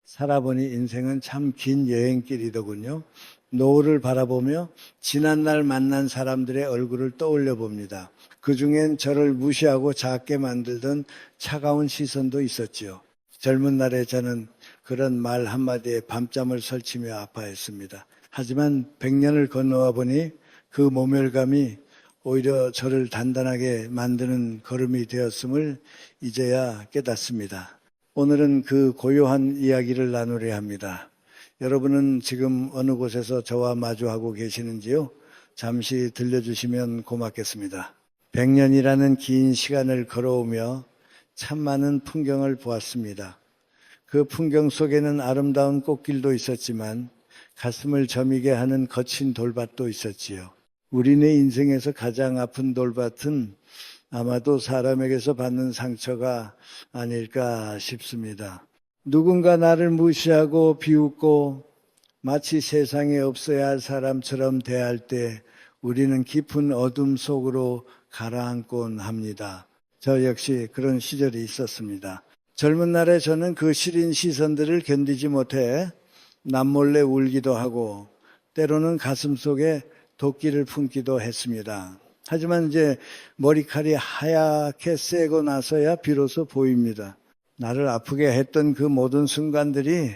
살아보니 인생은 참 긴 여행길이더군요. 노을을 바라보며 지난날 만난 사람들의 얼굴을 떠올려 봅니다. 그중엔 저를 무시하고 작게 만들던 차가운 시선도 있었지요. 젊은 날에 저는 그런 말 한마디에 밤잠을 설치며 아파했습니다. 하지만 100년을 건너와 보니 그 모멸감이 오히려 저를 단단하게 만드는 걸음이 되었음을 이제야 깨닫습니다. 오늘은 그 고요한 이야기를 나누려 합니다. 여러분은 지금 어느 곳에서 저와 마주하고 계시는지요? 잠시 들려주시면 고맙겠습니다. 100년이라는 긴 시간을 걸어오며 참 많은 풍경을 보았습니다. 그 풍경 속에는 아름다운 꽃길도 있었지만 가슴을 저미게 하는 거친 돌밭도 있었지요. 우리네 인생에서 가장 아픈 돌밭은 아마도 사람에게서 받는 상처가 아닐까 싶습니다. 누군가 나를 무시하고 비웃고 마치 세상에 없어야 할 사람처럼 대할 때 우리는 깊은 어둠 속으로 가라앉곤 합니다. 저 역시 그런 시절이 있었습니다. 젊은 날에 저는 그 시린 시선들을 견디지 못해 남몰래 울기도 하고 때로는 가슴 속에 도끼를 품기도 했습니다. 하지만 이제 머리칼이 하얗게 새고 나서야 비로소 보입니다. 나를 아프게 했던 그 모든 순간들이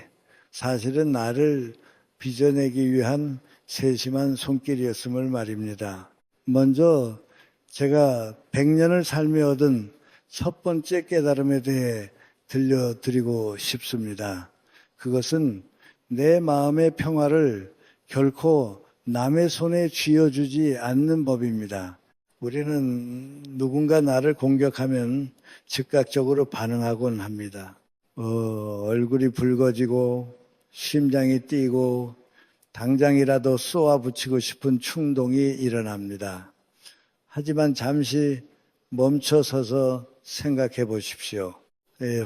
사실은 나를 빚어내기 위한 세심한 손길이었음을 말입니다. 먼저 제가 100년을 살며 얻은 첫 번째 깨달음에 대해 들려드리고 싶습니다. 그것은 내 마음의 평화를 결코 남의 손에 쥐어주지 않는 법입니다. 우리는 누군가 나를 공격하면 즉각적으로 반응하곤 합니다. 얼굴이 붉어지고 심장이 뛰고 당장이라도 쏘아붙이고 싶은 충동이 일어납니다. 하지만 잠시 멈춰서서 생각해 보십시오.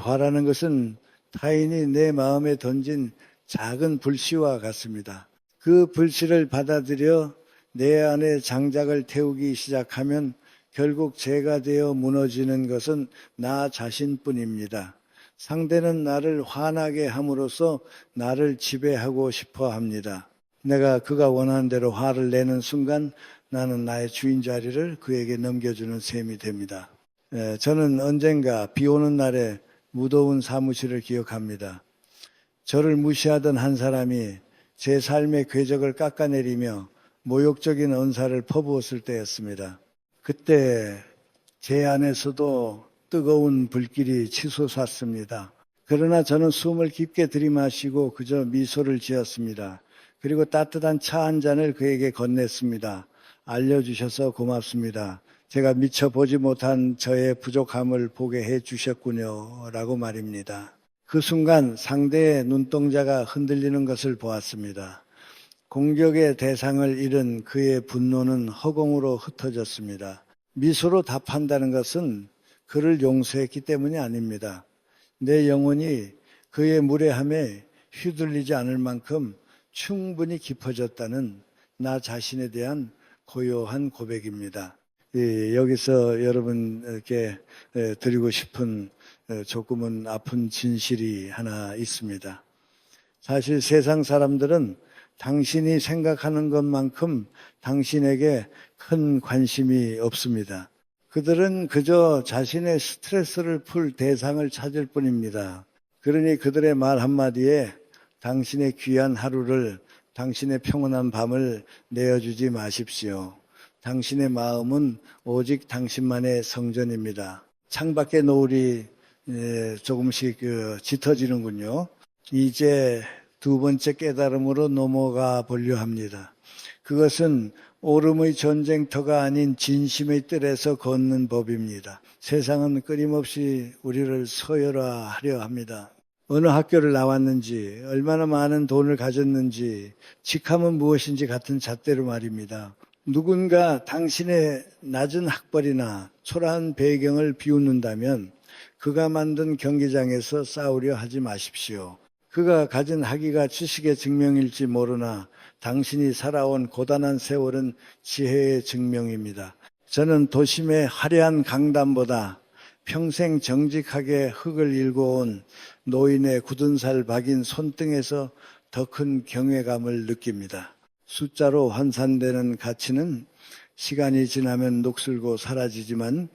화라는 것은 타인이 내 마음에 던진 작은 불씨와 같습니다. 그 불씨를 받아들여 내 안에 장작을 태우기 시작하면 결국 제가 되어 무너지는 것은 나 자신뿐입니다. 상대는 나를 화나게 함으로써 나를 지배하고 싶어 합니다. 내가 그가 원하는 대로 화를 내는 순간 나는 나의 주인 자리를 그에게 넘겨주는 셈이 됩니다. 저는 언젠가 비 오는 날에 무더운 사무실을 기억합니다. 저를 무시하던 한 사람이 제 삶의 궤적을 깎아내리며 모욕적인 언사를 퍼부었을 때였습니다. 그때 제 안에서도 뜨거운 불길이 치솟았습니다. 그러나 저는 숨을 깊게 들이마시고 그저 미소를 지었습니다. 그리고 따뜻한 차 한 잔을 그에게 건넸습니다. 알려주셔서 고맙습니다. 제가 미처 보지 못한 저의 부족함을 보게 해주셨군요. 라고 말입니다. 그 순간 상대의 눈동자가 흔들리는 것을 보았습니다. 공격의 대상을 잃은 그의 분노는 허공으로 흩어졌습니다. 미소로 답한다는 것은 그를 용서했기 때문이 아닙니다. 내 영혼이 그의 무례함에 휘둘리지 않을 만큼 충분히 깊어졌다는 나 자신에 대한 고요한 고백입니다. 여기서 여러분께 드리고 싶은 조금은 아픈 진실이 하나 있습니다. 사실 세상 사람들은 당신이 생각하는 것만큼 당신에게 큰 관심이 없습니다. 그들은 그저 자신의 스트레스를 풀 대상을 찾을 뿐입니다. 그러니 그들의 말 한마디에 당신의 귀한 하루를, 당신의 평온한 밤을 내어주지 마십시오. 당신의 마음은 오직 당신만의 성전입니다. 창밖의 노을이 조금씩 짙어지는군요. 이제 두 번째 깨달음으로 넘어가 보려 합니다. 그것은 오름의 전쟁터가 아닌 진심의 뜰에서 걷는 법입니다. 세상은 끊임없이 우리를 서열화하려 합니다. 어느 학교를 나왔는지, 얼마나 많은 돈을 가졌는지, 직함은 무엇인지 같은 잣대로 말입니다. 누군가 당신의 낮은 학벌이나 초라한 배경을 비웃는다면 그가 만든 경기장에서 싸우려 하지 마십시오. 그가 가진 학위가 지식의 증명일지 모르나 당신이 살아온 고단한 세월은 지혜의 증명입니다. 저는 도심의 화려한 강단보다 평생 정직하게 흙을 일궈온 노인의 굳은 살 박인 손등에서 더 큰 경외감을 느낍니다. 숫자로 환산되는 가치는 시간이 지나면 녹슬고 사라지지만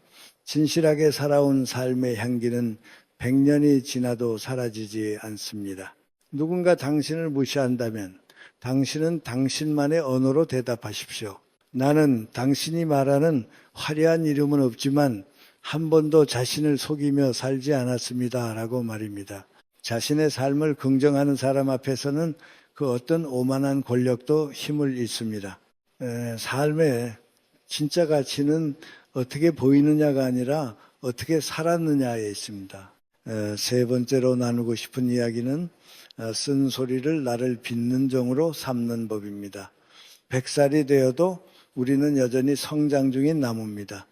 진실하게 살아온 삶의 향기는 100년이 지나도 사라지지 않습니다. 누군가 당신을 무시한다면 당신은 당신만의 언어로 대답하십시오. 나는 당신이 말하는 화려한 이름은 없지만 한 번도 자신을 속이며 살지 않았습니다. 라고 말입니다. 자신의 삶을 긍정하는 사람 앞에서는 그 어떤 오만한 권력도 힘을 잃습니다. 삶의 진짜 가치는 어떻게 보이느냐가 아니라 어떻게 살았느냐에 있습니다. 세 번째로 나누고 싶은 이야기는 쓴소리를 나를 빚는 종으로 삼는 법입니다. 100살이 되어도 우리는 여전히 성장 중인 나무입니다.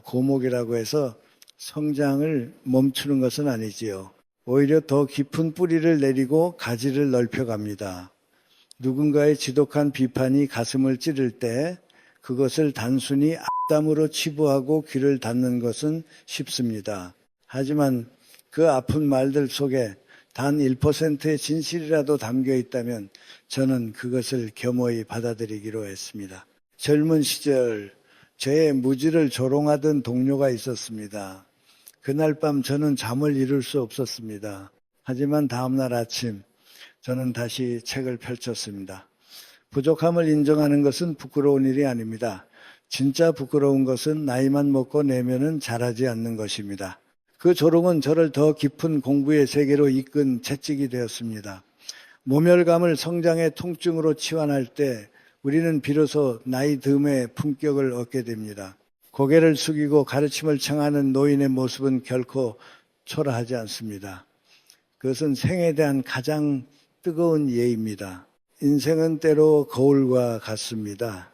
고목이라고 해서 성장을 멈추는 것은 아니지요. 오히려 더 깊은 뿌리를 내리고 가지를 넓혀갑니다. 누군가의 지독한 비판이 가슴을 찌를 때 그것을 단순히 악담으로 치부하고 귀를 닫는 것은 쉽습니다. 하지만 그 아픈 말들 속에 단 1%의 진실이라도 담겨 있다면 저는 그것을 겸허히 받아들이기로 했습니다. 젊은 시절 저의 무지를 조롱하던 동료가 있었습니다. 그날 밤 저는 잠을 이룰 수 없었습니다. 하지만 다음날 아침 저는 다시 책을 펼쳤습니다. 부족함을 인정하는 것은 부끄러운 일이 아닙니다. 진짜 부끄러운 것은 나이만 먹고 내면은 자라지 않는 것입니다. 그 조롱은 저를 더 깊은 공부의 세계로 이끈 채찍이 되었습니다. 모멸감을 성장의 통증으로 치환할 때 우리는 비로소 나이 듦의 품격을 얻게 됩니다. 고개를 숙이고 가르침을 청하는 노인의 모습은 결코 초라하지 않습니다. 그것은 생에 대한 가장 뜨거운 예입니다. 인생은 때로 거울과 같습니다.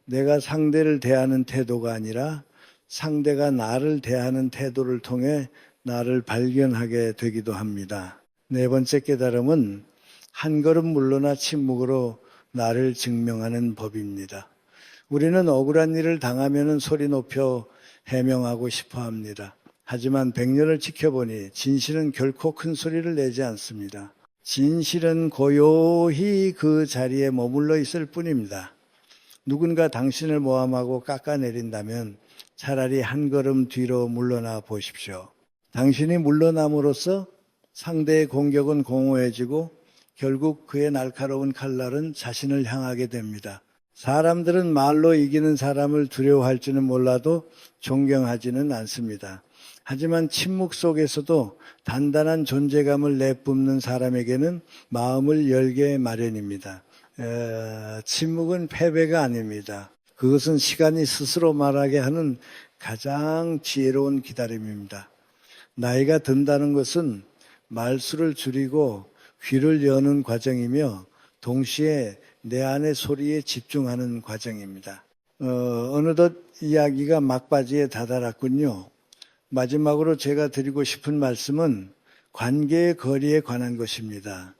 내가 상대를 대하는 태도가 아니라 상대가 나를 대하는 태도를 통해 나를 발견하게 되기도 합니다. 네 번째 깨달음은 한 걸음 물러나 침묵으로 나를 증명하는 법입니다. 우리는 억울한 일을 당하면 소리 높여 해명하고 싶어 합니다. 하지만 100년을 지켜보니 진실은 결코 큰 소리를 내지 않습니다. 진실은 고요히 그 자리에 머물러 있을 뿐입니다. 누군가 당신을 모함하고 깎아내린다면 차라리 한 걸음 뒤로 물러나 보십시오. 당신이 물러남으로써 상대의 공격은 공허해지고 결국 그의 날카로운 칼날은 자신을 향하게 됩니다. 사람들은 말로 이기는 사람을 두려워할지는 몰라도 존경하지는 않습니다. 하지만 침묵 속에서도 단단한 존재감을 내뿜는 사람에게는 마음을 열게 마련입니다. 침묵은 패배가 아닙니다. 그것은 시간이 스스로 말하게 하는 가장 지혜로운 기다림입니다. 나이가 든다는 것은 말수를 줄이고 귀를 여는 과정이며 동시에 내 안의 소리에 집중하는 과정입니다. 어느덧 이야기가 막바지에 다다랐군요. 마지막으로 제가 드리고 싶은 말씀은 관계의 거리에 관한 것입니다.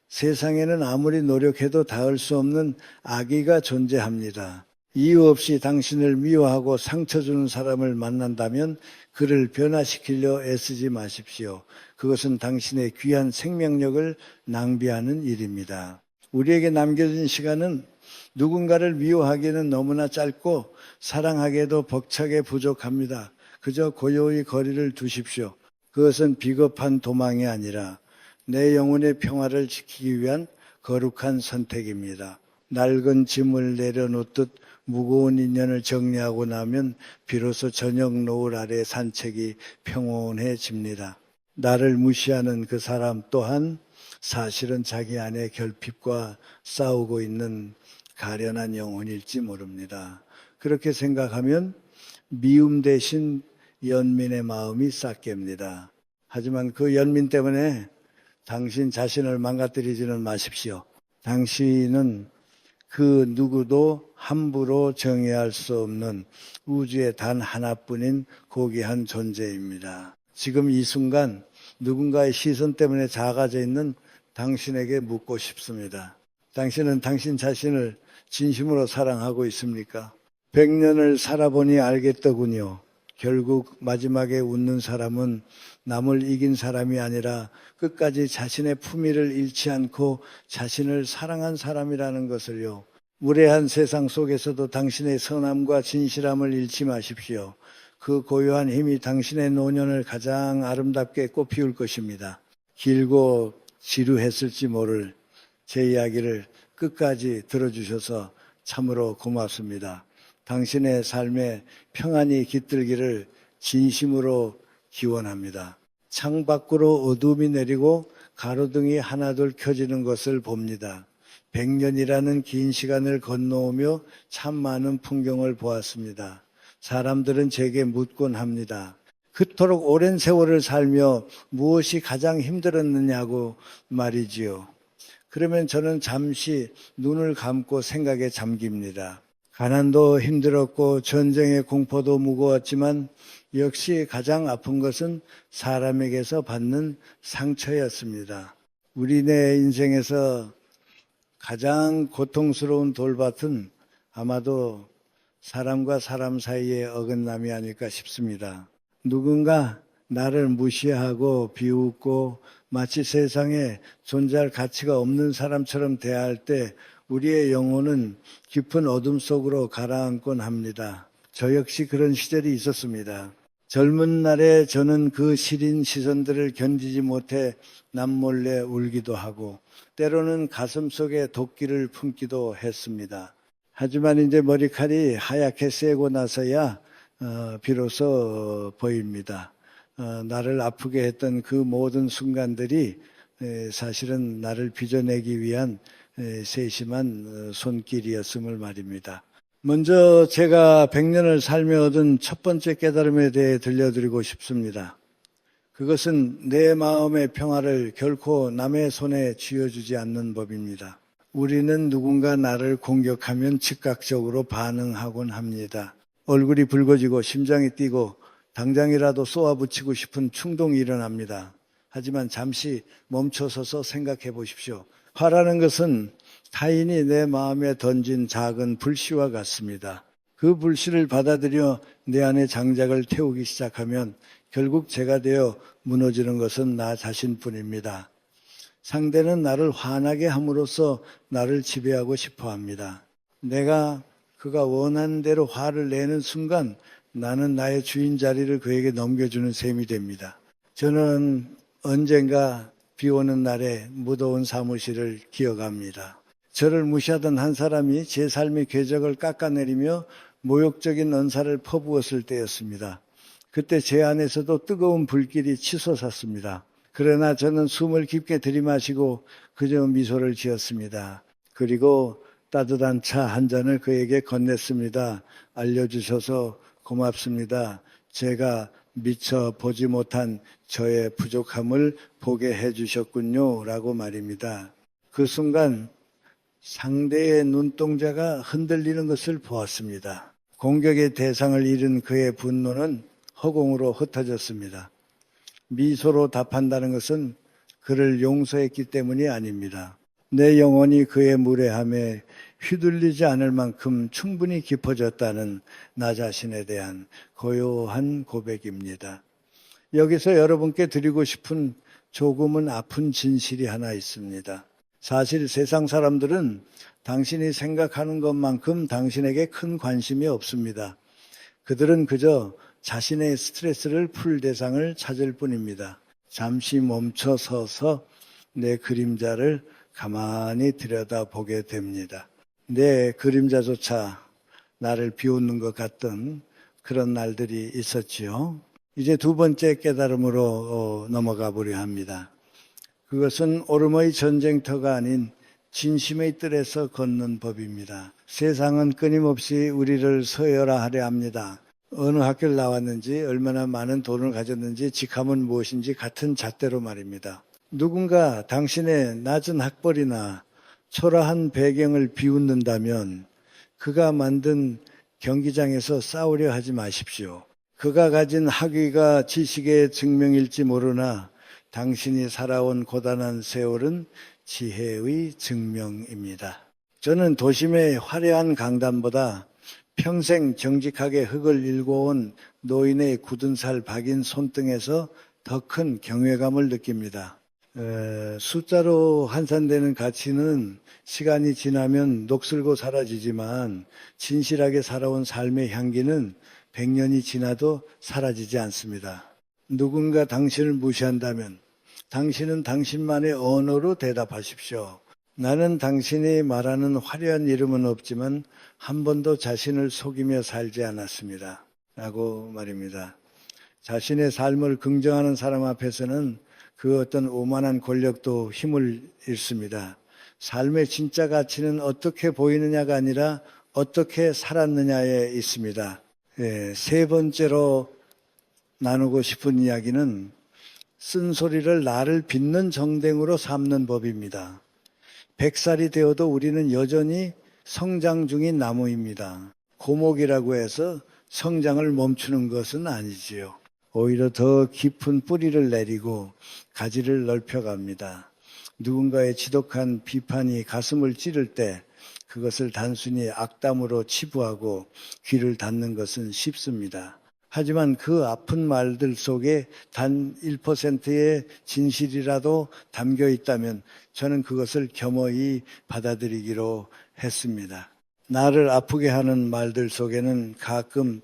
세상에는 아무리 노력해도 닿을 수 없는 악의가 존재합니다. 이유 없이 당신을 미워하고 상처 주는 사람을 만난다면 그를 변화시키려 애쓰지 마십시오. 그것은 당신의 귀한 생명력을 낭비하는 일입니다. 우리에게 남겨진 시간은 누군가를 미워하기에는 너무나 짧고 사랑하기에도 벅차게 부족합니다. 그저 고요히 거리를 두십시오. 그것은 비겁한 도망이 아니라 내 영혼의 평화를 지키기 위한 거룩한 선택입니다. 낡은 짐을 내려놓듯 무거운 인연을 정리하고 나면 비로소 저녁 노을 아래 산책이 평온해집니다. 나를 무시하는 그 사람 또한 사실은 자기 안의 결핍과 싸우고 있는 가련한 영혼일지 모릅니다. 그렇게 생각하면 미움 대신 연민의 마음이 싹 깹니다. 하지만 그 연민 때문에 당신 자신을 망가뜨리지는 마십시오. 당신은 그 누구도 함부로 정의할 수 없는 우주의 단 하나뿐인 고귀한 존재입니다. 지금 이 순간 누군가의 시선 때문에 작아져 있는 당신에게 묻고 싶습니다. 당신은 당신 자신을 진심으로 사랑하고 있습니까? 100년을 살아보니 알겠더군요. 결국 마지막에 웃는 사람은 남을 이긴 사람이 아니라 끝까지 자신의 품위를 잃지 않고 자신을 사랑한 사람이라는 것을요. 무례한 세상 속에서도 당신의 선함과 진실함을 잃지 마십시오. 그 고요한 힘이 당신의 노년을 가장 아름답게 꽃피울 것입니다. 길고 지루했을지 모를 제 이야기를 끝까지 들어주셔서 참으로 고맙습니다. 당신의 삶에 평안이 깃들기를 진심으로 기원합니다. 창밖으로 어둠이 내리고 가로등이 하나둘 켜지는 것을 봅니다. 100년이라는 긴 시간을 건너오며 참 많은 풍경을 보았습니다. 사람들은 제게 묻곤 합니다. 그토록 오랜 세월을 살며 무엇이 가장 힘들었느냐고 말이지요. 그러면 저는 잠시 눈을 감고 생각에 잠깁니다. 가난도 힘들었고 전쟁의 공포도 무거웠지만 역시 가장 아픈 것은 사람에게서 받는 상처였습니다. 우리네 인생에서 가장 고통스러운 돌밭은 아마도 사람과 사람 사이의 어긋남이 아닐까 싶습니다. 누군가 나를 무시하고 비웃고 마치 세상에 존재할 가치가 없는 사람처럼 대할 때 우리의 영혼은 깊은 어둠 속으로 가라앉곤 합니다. 저 역시 그런 시절이 있었습니다. 젊은 날에 저는 그 시린 시선들을 견디지 못해 남몰래 울기도 하고 때로는 가슴속에 도끼를 품기도 했습니다. 하지만 이제 머리칼이 하얗게 새고 나서야 비로소 보입니다. 나를 아프게 했던 그 모든 순간들이 사실은 나를 빚어내기 위한 세심한 손길이었음을 말입니다. 먼저 제가 100년을 살며 얻은 첫 번째 깨달음에 대해 들려드리고 싶습니다. 그것은 내 마음의 평화를 결코 남의 손에 쥐어주지 않는 법입니다. 우리는 누군가 나를 공격하면 즉각적으로 반응하곤 합니다. 얼굴이 붉어지고 심장이 뛰고 당장이라도 쏘아붙이고 싶은 충동이 일어납니다. 하지만 잠시 멈춰서서 생각해 보십시오. 화라는 것은 타인이 내 마음에 던진 작은 불씨와 같습니다. 그 불씨를 받아들여 내 안에 장작을 태우기 시작하면 결국 제가 되어 무너지는 것은 나 자신뿐입니다. 상대는 나를 화나게 함으로써 나를 지배하고 싶어 합니다. 내가 그가 원하는 대로 화를 내는 순간 나는 나의 주인 자리를 그에게 넘겨주는 셈이 됩니다. 저는 언젠가 비 오는 날에 무더운 사무실을 기억합니다. 저를 무시하던 한 사람이 제 삶의 궤적을 깎아내리며 모욕적인 언사를 퍼부었을 때였습니다. 그때 제 안에서도 뜨거운 불길이 치솟았습니다. 그러나 저는 숨을 깊게 들이마시고 그저 미소를 지었습니다. 그리고 따뜻한 차 한 잔을 그에게 건넸습니다. 알려주셔서 고맙습니다. 제가 미처 보지 못한 저의 부족함을 보게 해주셨군요. 라고 말입니다. 그 순간 상대의 눈동자가 흔들리는 것을 보았습니다. 공격의 대상을 잃은 그의 분노는 허공으로 흩어졌습니다. 미소로 답한다는 것은 그를 용서했기 때문이 아닙니다. 내 영혼이 그의 무례함에 휘둘리지 않을 만큼 충분히 깊어졌다는 나 자신에 대한 고요한 고백입니다. 여기서 여러분께 드리고 싶은 조금은 아픈 진실이 하나 있습니다. 사실 세상 사람들은 당신이 생각하는 것만큼 당신에게 큰 관심이 없습니다. 그들은 그저 자신의 스트레스를 풀 대상을 찾을 뿐입니다. 잠시 멈춰 서서 내 그림자를 가만히 들여다보게 됩니다. 내 그림자조차 나를 비웃는 것 같던 그런 날들이 있었지요. 이제 두 번째 깨달음으로 넘어가 보려 합니다. 그것은 오름의 전쟁터가 아닌 진심의 뜰에서 걷는 법입니다. 세상은 끊임없이 우리를 서열화하려 합니다. 어느 학교를 나왔는지, 얼마나 많은 돈을 가졌는지, 직함은 무엇인지 같은 잣대로 말입니다. 누군가 당신의 낮은 학벌이나 초라한 배경을 비웃는다면 그가 만든 경기장에서 싸우려 하지 마십시오. 그가 가진 학위가 지식의 증명일지 모르나 당신이 살아온 고단한 세월은 지혜의 증명입니다. 저는 도심의 화려한 강단보다 평생 정직하게 흙을 일궈온 노인의 굳은 살 박인 손등에서 더 큰 경외감을 느낍니다. 숫자로 환산되는 가치는 시간이 지나면 녹슬고 사라지지만 진실하게 살아온 삶의 향기는 100년이 지나도 사라지지 않습니다. 누군가 당신을 무시한다면 당신은 당신만의 언어로 대답하십시오. 나는 당신이 말하는 화려한 이름은 없지만 한 번도 자신을 속이며 살지 않았습니다. 라고 말입니다. 자신의 삶을 긍정하는 사람 앞에서는 그 어떤 오만한 권력도 힘을 잃습니다. 삶의 진짜 가치는 어떻게 보이느냐가 아니라 어떻게 살았느냐에 있습니다. 세 번째로 나누고 싶은 이야기는 쓴소리를 나를 빚는 정댕으로 삼는 법입니다. 100살이 되어도 우리는 여전히 성장 중인 나무입니다. 고목이라고 해서 성장을 멈추는 것은 아니지요. 오히려 더 깊은 뿌리를 내리고 가지를 넓혀갑니다. 누군가의 지독한 비판이 가슴을 찌를 때 그것을 단순히 악담으로 치부하고 귀를 닫는 것은 쉽습니다. 하지만 그 아픈 말들 속에 단 1%의 진실이라도 담겨 있다면 저는 그것을 겸허히 받아들이기로 했습니다. 나를 아프게 하는 말들 속에는 가끔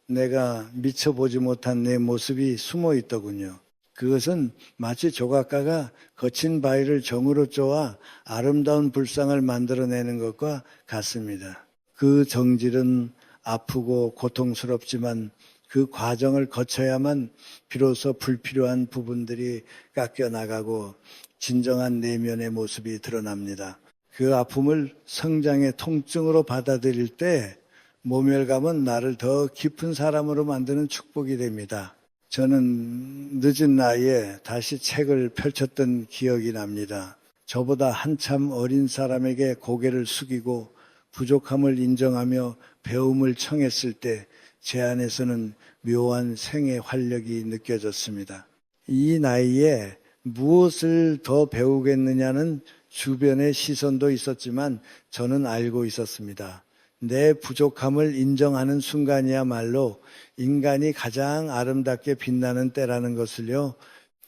내가 미쳐보지 못한 내 모습이 숨어 있더군요. 그것은 마치 조각가가 거친 바위를 정으로 쪼아 아름다운 불상을 만들어내는 것과 같습니다. 그 정질은 아프고 고통스럽지만 그 과정을 거쳐야만 비로소 불필요한 부분들이 깎여나가고 진정한 내면의 모습이 드러납니다. 그 아픔을 성장의 통증으로 받아들일 때 모멸감은 나를 더 깊은 사람으로 만드는 축복이 됩니다. 저는 늦은 나이에 다시 책을 펼쳤던 기억이 납니다. 저보다 한참 어린 사람에게 고개를 숙이고 부족함을 인정하며 배움을 청했을 때 제 안에서는 묘한 생의 활력이 느껴졌습니다. 이 나이에 무엇을 더 배우겠느냐는 주변의 시선도 있었지만 저는 알고 있었습니다. 내 부족함을 인정하는 순간이야말로 인간이 가장 아름답게 빛나는 때라는 것을요,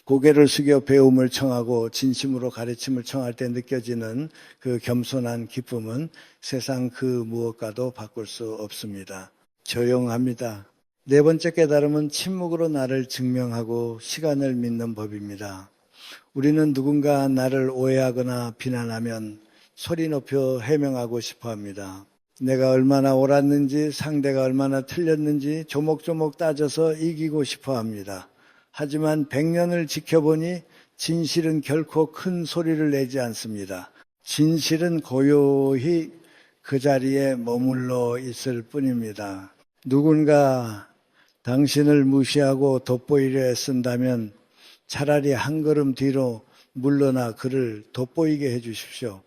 고개를 숙여 배움을 청하고 진심으로 가르침을 청할 때 느껴지는 그 겸손한 기쁨은 세상 그 무엇과도 바꿀 수 없습니다. 조용합니다. 네 번째 깨달음은 침묵으로 나를 증명하고 시간을 믿는 법입니다. 우리는 누군가 나를 오해하거나 비난하면 소리 높여 해명하고 싶어 합니다. 내가 얼마나 옳았는지 상대가 얼마나 틀렸는지 조목조목 따져서 이기고 싶어 합니다. 하지만 100년을 지켜보니 진실은 결코 큰 소리를 내지 않습니다. 진실은 고요히 그 자리에 머물러 있을 뿐입니다. 누군가 당신을 무시하고 돋보이려 애쓴다면 차라리 한 걸음 뒤로 물러나 그를 돋보이게 해 주십시오.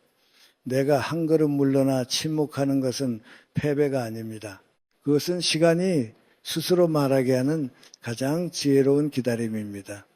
내가 한 걸음 물러나 침묵하는 것은 패배가 아닙니다. 그것은 시간이 스스로 말하게 하는 가장 지혜로운 기다림입니다.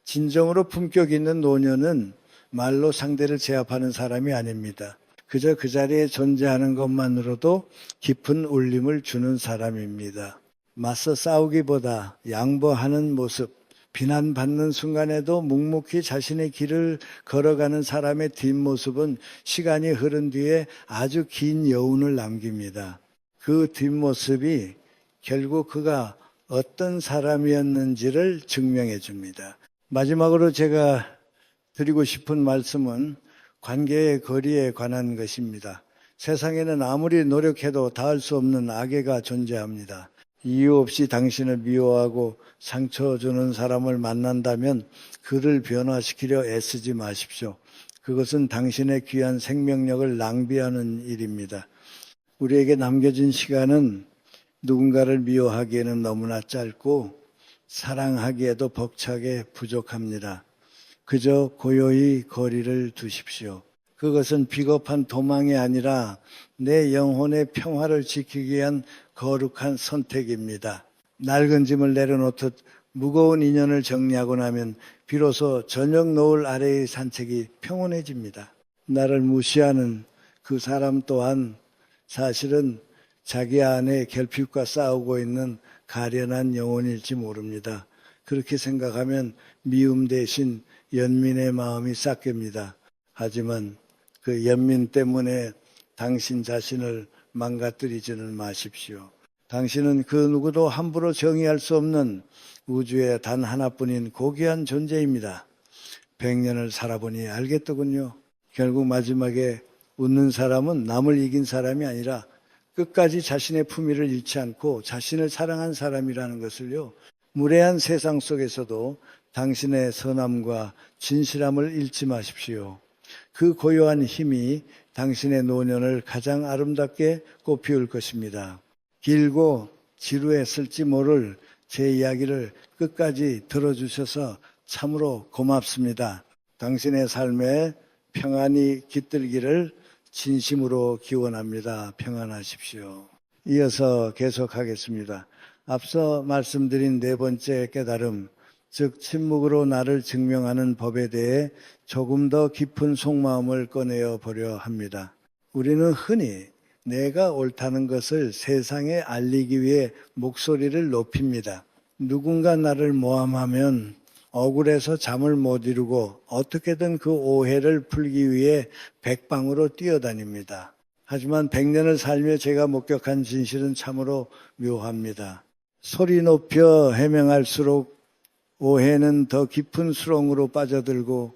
진정으로 품격 있는 노년은 말로 상대를 제압하는 사람이 아닙니다. 그저 그 자리에 존재하는 것만으로도 깊은 울림을 주는 사람입니다. 맞서 싸우기보다 양보하는 모습, 비난받는 순간에도 묵묵히 자신의 길을 걸어가는 사람의 뒷모습은 시간이 흐른 뒤에 아주 긴 여운을 남깁니다. 그 뒷모습이 결국 그가 어떤 사람이었는지를 증명해 줍니다. 마지막으로 제가 드리고 싶은 말씀은 관계의 거리에 관한 것입니다. 세상에는 아무리 노력해도 닿을 수 없는 악애가 존재합니다. 이유 없이 당신을 미워하고 상처 주는 사람을 만난다면 그를 변화시키려 애쓰지 마십시오. 그것은 당신의 귀한 생명력을 낭비하는 일입니다. 우리에게 남겨진 시간은 누군가를 미워하기에는 너무나 짧고 사랑하기에도 벅차게 부족합니다. 그저 고요히 거리를 두십시오. 그것은 비겁한 도망이 아니라 내 영혼의 평화를 지키기 위한 거룩한 선택입니다. 낡은 짐을 내려놓듯 무거운 인연을 정리하고 나면 비로소 저녁 노을 아래의 산책이 평온해집니다. 나를 무시하는 그 사람 또한 사실은 자기 안에 결핍과 싸우고 있는 가련한 영혼일지 모릅니다. 그렇게 생각하면 미움 대신 연민의 마음이 싹깁니다. 하지만 그 연민 때문에 당신 자신을 망가뜨리지는 마십시오. 당신은 그 누구도 함부로 정의할 수 없는 우주의 단 하나뿐인 고귀한 존재입니다. 100년을 살아보니 알겠더군요. 결국 마지막에 웃는 사람은 남을 이긴 사람이 아니라 끝까지 자신의 품위를 잃지 않고 자신을 사랑한 사람이라는 것을요. 무례한 세상 속에서도 당신의 선함과 진실함을 잃지 마십시오. 그 고요한 힘이 당신의 노년을 가장 아름답게 꽃피울 것입니다. 길고 지루했을지 모를 제 이야기를 끝까지 들어주셔서 참으로 고맙습니다. 당신의 삶에 평안이 깃들기를 진심으로 기원합니다. 평안하십시오. 이어서 계속하겠습니다. 앞서 말씀드린 네 번째 깨달음, 즉 침묵으로 나를 증명하는 법에 대해 조금 더 깊은 속마음을 꺼내어 보려 합니다. 우리는 흔히 내가 옳다는 것을 세상에 알리기 위해 목소리를 높입니다. 누군가 나를 모함하면 억울해서 잠을 못 이루고 어떻게든 그 오해를 풀기 위해 백방으로 뛰어다닙니다. 하지만 100년을 살며 제가 목격한 진실은 참으로 묘합니다. 소리 높여 해명할수록 오해는 더 깊은 수렁으로 빠져들고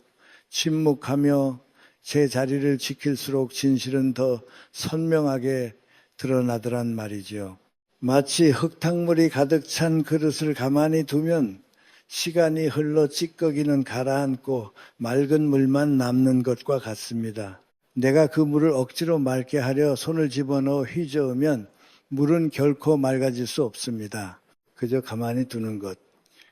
침묵하며 제 자리를 지킬수록 진실은 더 선명하게 드러나더란 말이죠. 마치 흙탕물이 가득 찬 그릇을 가만히 두면 시간이 흘러 찌꺼기는 가라앉고 맑은 물만 남는 것과 같습니다. 내가 그 물을 억지로 맑게 하려 손을 집어넣어 휘저으면 물은 결코 맑아질 수 없습니다. 그저 가만히 두는 것.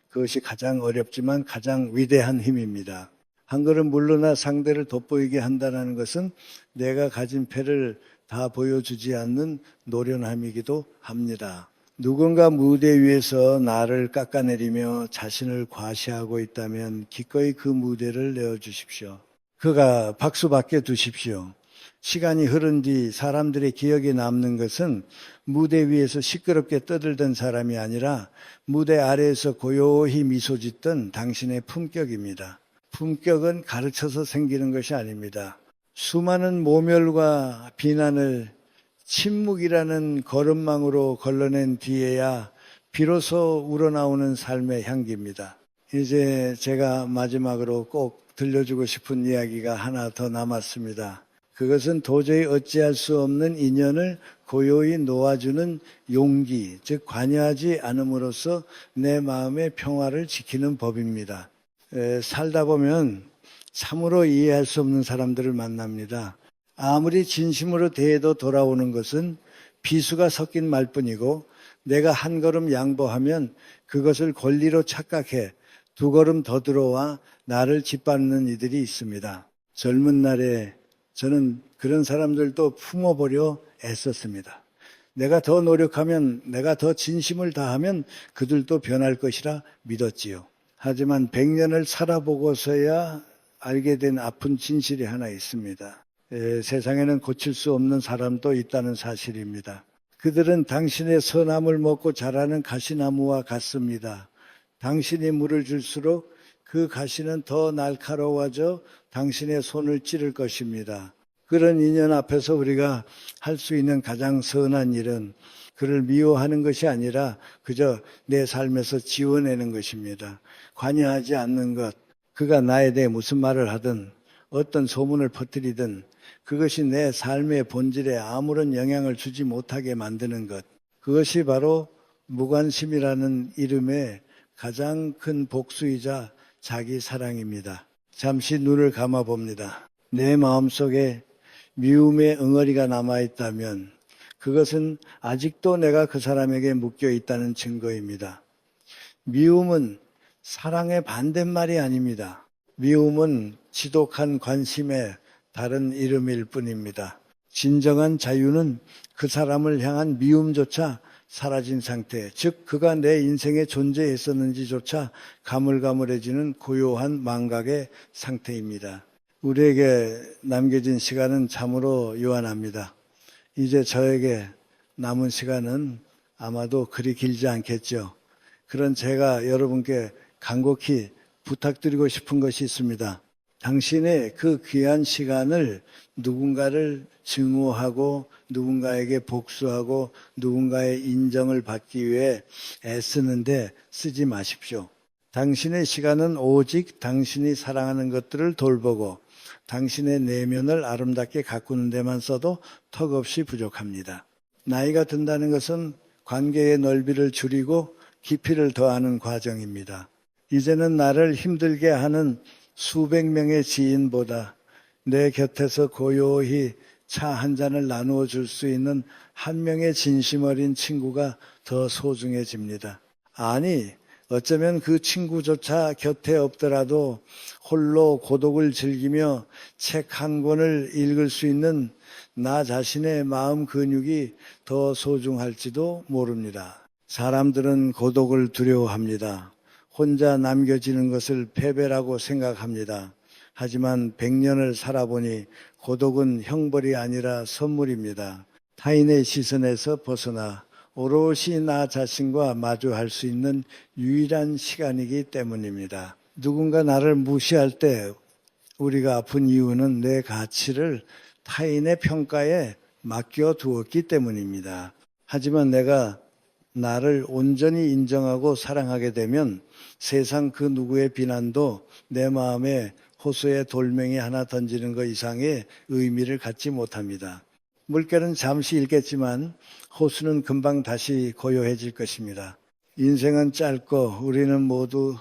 그것이 가장 어렵지만 가장 위대한 힘입니다. 한 그릇 물로나 상대를 돋보이게 한다는 것은 내가 가진 패를 다 보여주지 않는 노련함이기도 합니다. 누군가 무대 위에서 나를 깎아내리며 자신을 과시하고 있다면 기꺼이 그 무대를 내어주십시오. 그가 박수받게 두십시오. 시간이 흐른 뒤 사람들의 기억에 남는 것은 무대 위에서 시끄럽게 떠들던 사람이 아니라 무대 아래에서 고요히 미소 짓던 당신의 품격입니다. 품격은 가르쳐서 생기는 것이 아닙니다. 수많은 모멸과 비난을 침묵이라는 걸음망으로 걸러낸 뒤에야 비로소 우러나오는 삶의 향기입니다. 이제 제가 마지막으로 꼭 들려주고 싶은 이야기가 하나 더 남았습니다. 그것은 도저히 어찌할 수 없는 인연을 고요히 놓아주는 용기, 즉 관여하지 않음으로써 내 마음의 평화를 지키는 법입니다. 살다 보면 참으로 이해할 수 없는 사람들을 만납니다. 아무리 진심으로 대해도 돌아오는 것은 비수가 섞인 말뿐이고 내가 한 걸음 양보하면 그것을 권리로 착각해 두 걸음 더 들어와 나를 짓밟는 이들이 있습니다. 젊은 날에 저는 그런 사람들도 품어보려 애썼습니다. 내가 더 노력하면, 내가 더 진심을 다하면 그들도 변할 것이라 믿었지요. 하지만 100년을 살아보고서야 알게 된 아픈 진실이 하나 있습니다. 세상에는 고칠 수 없는 사람도 있다는 사실입니다. 그들은 당신의 선함을 먹고 자라는 가시나무와 같습니다. 당신이 물을 줄수록 그 가시는 더 날카로워져 당신의 손을 찌를 것입니다. 그런 인연 앞에서 우리가 할 수 있는 가장 선한 일은 그를 미워하는 것이 아니라 그저 내 삶에서 지워내는 것입니다. 관여하지 않는 것, 그가 나에 대해 무슨 말을 하든 어떤 소문을 퍼뜨리든 그것이 내 삶의 본질에 아무런 영향을 주지 못하게 만드는 것, 그것이 바로 무관심이라는 이름의 가장 큰 복수이자 자기 사랑입니다. 잠시 눈을 감아 봅니다. 내 마음속에 미움의 응어리가 남아있다면 그것은 아직도 내가 그 사람에게 묶여 있다는 증거입니다. 미움은 사랑의 반대말이 아닙니다. 미움은 지독한 관심의 다른 이름일 뿐입니다. 진정한 자유는 그 사람을 향한 미움조차 사라진 상태, 즉 그가 내 인생에 존재했었는지조차 가물가물해지는 고요한 망각의 상태입니다. 우리에게 남겨진 시간은 참으로 요한합니다. 이제 저에게 남은 시간은 아마도 그리 길지 않겠죠. 그런 제가 여러분께 간곡히 부탁드리고 싶은 것이 있습니다. 당신의 그 귀한 시간을 누군가를 증오하고 누군가에게 복수하고 누군가의 인정을 받기 위해 애쓰는데 쓰지 마십시오. 당신의 시간은 오직 당신이 사랑하는 것들을 돌보고 당신의 내면을 아름답게 가꾸는 데만 써도 턱없이 부족합니다. 나이가 든다는 것은 관계의 넓이를 줄이고 깊이를 더하는 과정입니다. 이제는 나를 힘들게 하는 수백 명의 지인보다 내 곁에서 고요히 차 한 잔을 나누어 줄 수 있는 한 명의 진심 어린 친구가 더 소중해집니다. 아니, 어쩌면 그 친구조차 곁에 없더라도 홀로 고독을 즐기며 책 한 권을 읽을 수 있는 나 자신의 마음 근육이 더 소중할지도 모릅니다. 사람들은 고독을 두려워합니다. 혼자 남겨지는 것을 패배라고 생각합니다. 하지만 100년을 살아보니 고독은 형벌이 아니라 선물입니다. 타인의 시선에서 벗어나 오롯이 나 자신과 마주할 수 있는 유일한 시간이기 때문입니다. 누군가 나를 무시할 때 우리가 아픈 이유는 내 가치를 타인의 평가에 맡겨두었기 때문입니다. 하지만 내가 나를 온전히 인정하고 사랑하게 되면 세상 그 누구의 비난도 내 마음에 호수에 돌멩이 하나 던지는 것 이상의 의미를 갖지 못합니다. 물결은 잠시 일겠지만 호수는 금방 다시 고요해질 것입니다. 인생은 짧고 우리는 모두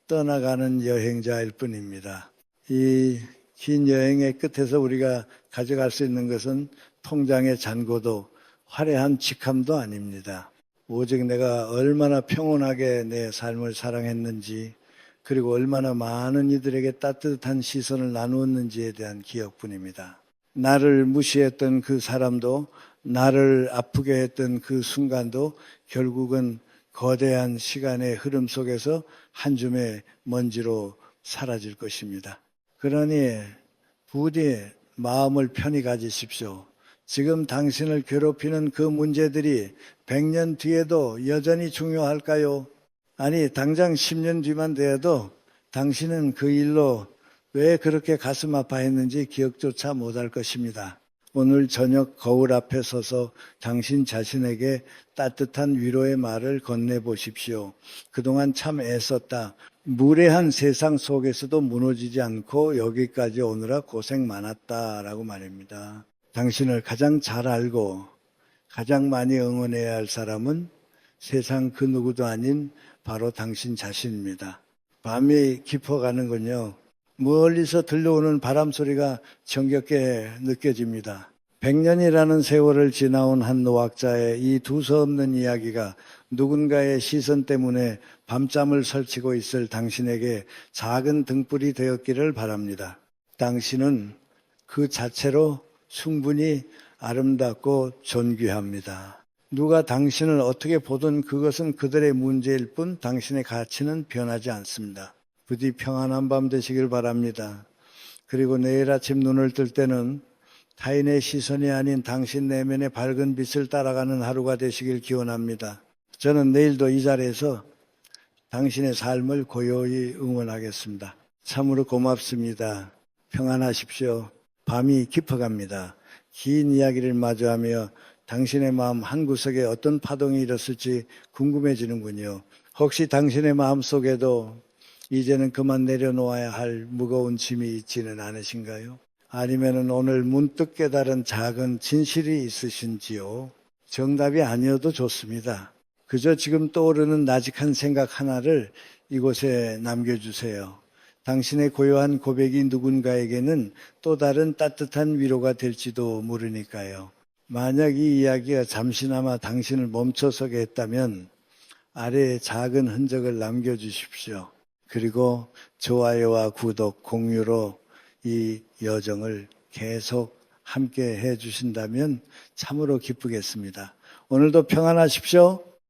떠나가는 여행자일 뿐입니다. 이 긴 여행의 끝에서 우리가 가져갈 수 있는 것은 통장의 잔고도 화려한 직함도 아닙니다. 오직 내가 얼마나 평온하게 내 삶을 사랑했는지 그리고 얼마나 많은 이들에게 따뜻한 시선을 나누었는지에 대한 기억뿐입니다. 나를 무시했던 그 사람도 나를 아프게 했던 그 순간도 결국은 거대한 시간의 흐름 속에서 한 줌의 먼지로 사라질 것입니다. 그러니 부디 마음을 편히 가지십시오. 지금 당신을 괴롭히는 그 문제들이 100년 뒤에도 여전히 중요할까요? 아니, 당장 10년 뒤만 돼도 당신은 그 일로 왜 그렇게 가슴 아파했는지 기억조차 못할 것입니다. 오늘 저녁 거울 앞에 서서 당신 자신에게 따뜻한 위로의 말을 건네보십시오. 그동안 참 애썼다. 무례한 세상 속에서도 무너지지 않고 여기까지 오느라 고생 많았다라고 말입니다. 당신을 가장 잘 알고 가장 많이 응원해야 할 사람은 세상 그 누구도 아닌 바로 당신 자신입니다. 밤이 깊어가는군요. 멀리서 들려오는 바람 소리가 정겹게 느껴집니다. 100년이라는 세월을 지나온 한 노학자의 이 두서없는 이야기가 누군가의 시선 때문에 밤잠을 설치고 있을 당신에게 작은 등불이 되었기를 바랍니다. 당신은 그 자체로 충분히 아름답고 존귀합니다. 누가 당신을 어떻게 보든 그것은 그들의 문제일 뿐 당신의 가치는 변하지 않습니다. 부디 평안한 밤 되시길 바랍니다. 그리고 내일 아침 눈을 뜰 때는 타인의 시선이 아닌 당신 내면의 밝은 빛을 따라가는 하루가 되시길 기원합니다. 저는 내일도 이 자리에서 당신의 삶을 고요히 응원하겠습니다. 참으로 고맙습니다. 평안하십시오. 밤이 깊어갑니다. 긴 이야기를 마주하며 당신의 마음 한구석에 어떤 파동이 일었을지 궁금해지는군요. 혹시 당신의 마음 속에도 이제는 그만 내려놓아야 할 무거운 짐이 있지는 않으신가요? 아니면 오늘 문득 깨달은 작은 진실이 있으신지요? 정답이 아니어도 좋습니다. 그저 지금 떠오르는 나직한 생각 하나를 이곳에 남겨주세요. 당신의 고요한 고백이 누군가에게는 또 다른 따뜻한 위로가 될지도 모르니까요. 만약 이 이야기가 잠시나마 당신을 멈춰서게 했다면 아래에 작은 흔적을 남겨주십시오. 그리고 좋아요와 구독, 공유로 이 여정을 계속 함께 해주신다면 참으로 기쁘겠습니다. 오늘도 평안하십시오.